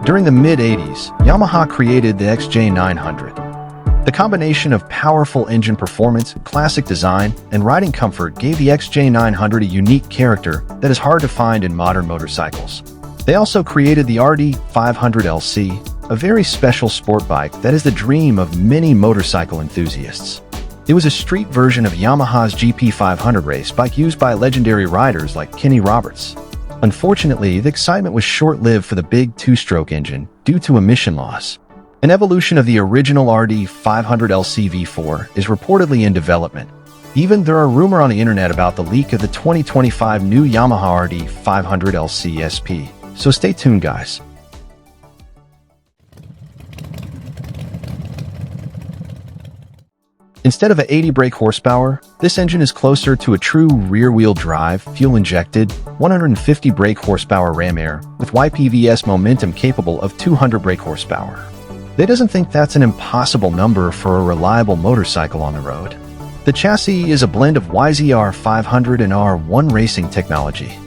During the mid-80s, Yamaha created the XJ900. The combination of powerful engine performance, classic design, and riding comfort gave the XJ900 a unique character that is hard to find in modern motorcycles. They also created the RD500LC, a very special sport bike that is the dream of many motorcycle enthusiasts. It was a street version of Yamaha's GP500 race bike used by legendary riders like Kenny Roberts. Unfortunately, the excitement was short-lived for the big two-stroke engine due to emission loss. An evolution of the original RD500LC V4 is reportedly in development. Even there are rumors on the internet about the leak of the 2025 new Yamaha RD500LC SP. So stay tuned, guys. Instead of an 80 brake horsepower, this engine is closer to a true rear-wheel drive, fuel-injected, 150 brake horsepower ram air with YPVS momentum capable of 200 brake horsepower. They doesn't think that's an impossible number for a reliable motorcycle on the road. The chassis is a blend of YZR500 and R1 racing technology.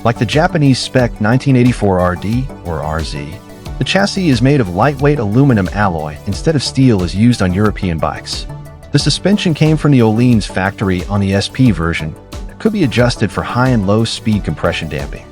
Like the Japanese spec 1984 RD or RZ, the chassis is made of lightweight aluminum alloy instead of steel as used on European bikes. The suspension came from the Öhlins factory on the SP version that could be adjusted for high and low speed compression damping.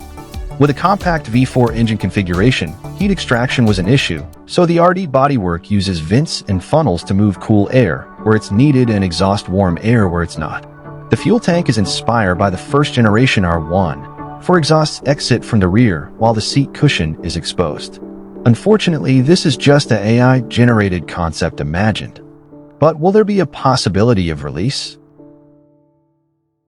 With a compact V4 engine configuration, heat extraction was an issue, so the RD bodywork uses vents and funnels to move cool air where it's needed and exhaust warm air where it's not. The fuel tank is inspired by the first generation R1 for exhaust exit from the rear while the seat cushion is exposed. Unfortunately, this is just an AI-generated concept imagined. But will there be a possibility of release?